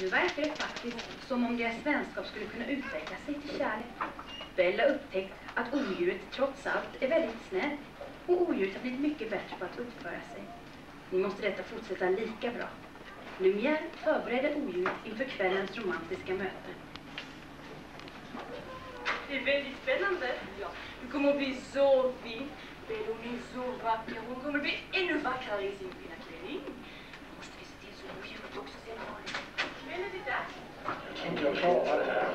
Nu verkar det faktiskt som om deras vänskap skulle kunna utveckla sig till kärlek. Bella upptäckt att odjuret trots allt är väldigt snällt och odjuret har blivit mycket bättre på att uppföra sig. Nu måste detta fortsätta lika bra. Lumière förbereder odjuret inför kvällens romantiska möte. Det är väldigt spännande. Ja, du kommer att bli så fin. Bello är så vacker. Hon kommer att bli ännu vackrare i sin fina klänning. Måste vi se till så odjuret också ser vanligt. Men är det där? Jag tror inte jag klarar det här.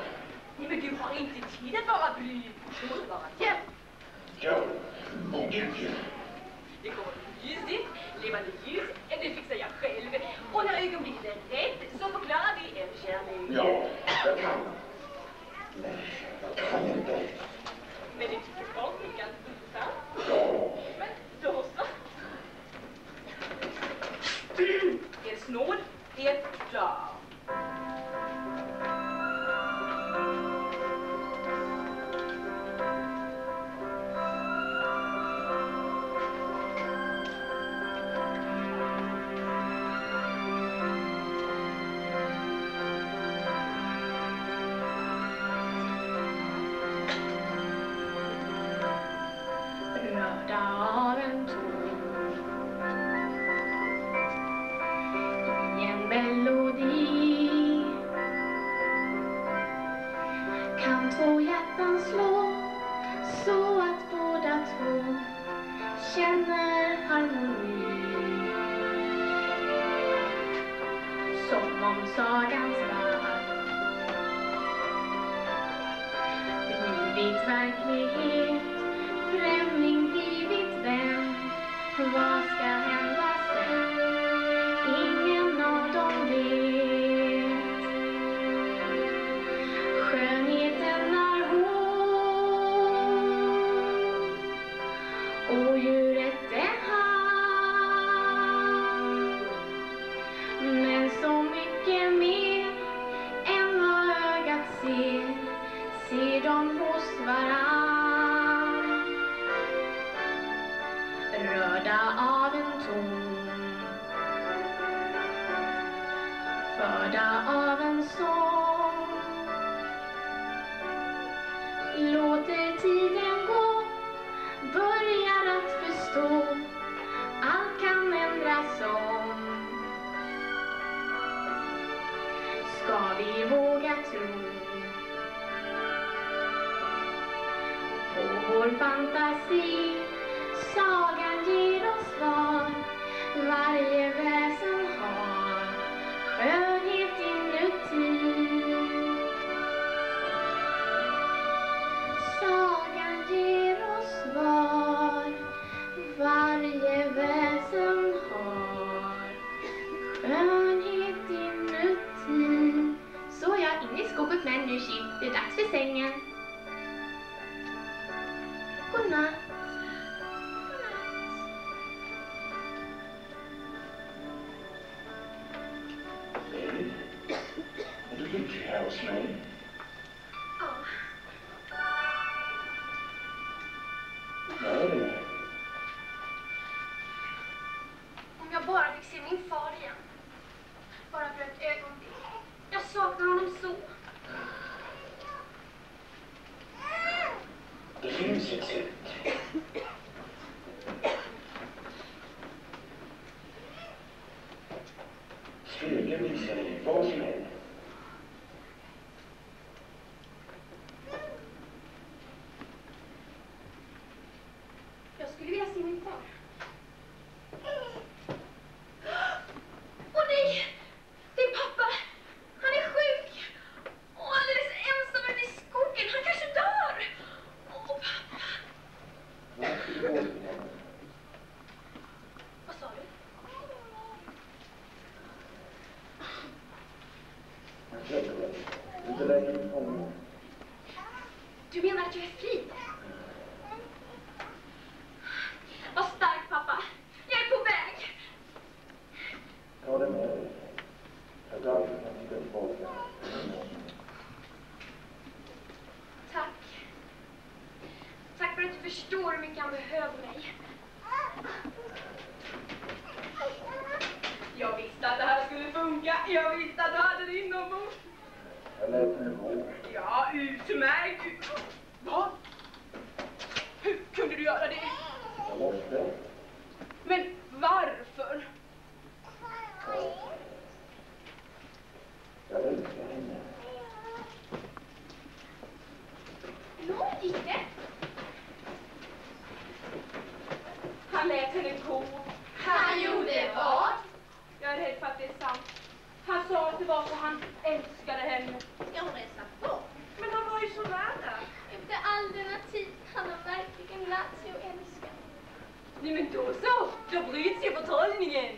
Nej, men du har inte tid att vara blyg. Du måste vara jämn. Ja, och gud. Det kommer ljusigt, levande ljus, det fixar jag själv. Och när ögonblicket är rätt så förklarar vi en kärlek. Ja, jag kan. Nej, jag kan inte. Men det tycker folk är ganska intressant. Ja. Men då så. Er snål är klar. Av en ton i en melodi kan två hjärtan slå så att båda två känner harmoni, som om sagans värld blivit verklighet. Främling blivit vän, vad ska hända sen? Ingen av dem vet. Skönheten är hon, och djuret är han. Men så mycket mer än vad ögat ser de hos varann. Rörda av en ton, förda av en sång, låter tiden gå, börjar att förstå, allt kan ändras om. Ska vi våga tro på vår fantasi? Sagan ger oss svar, varje väsen har skönhet inuti. Sagan ger oss svar, varje väsen har skönhet inuti. Så jag in i skåpet med en ny kyl, det är dags för sängen. Godnatt. Är du lycklig här hos mig? Ja. Nej. Om jag bara fick se min far igen. Bara för ett ögonblick. Jag saknar honom så. Det finns ett sätt. Spegeln visar dig vad som är. Jag skulle vilja se min far. Åh nej! Det är pappa! Han är sjuk! Och alldeles ensam ute i skogen. Han kanske dör! Åh, pappa! Vad sa du? Du menar att jag är fri? Vad stark Jag lät henne gå. Ja, ut mig. Vad? Hur kunde du göra det? Jag måste. Men varför? Jag älskar henne. Hur gick det? Han lät henne gå. Han gjorde vad? Jag är rädd för att det är sant. Han sa att det var så han älskade henne. Ska hon resa bort? Men han var ju så nära. Efter all denna tid han har verkligen lärt sig att älska. Nej men då så, då bryts ju förtrollningen.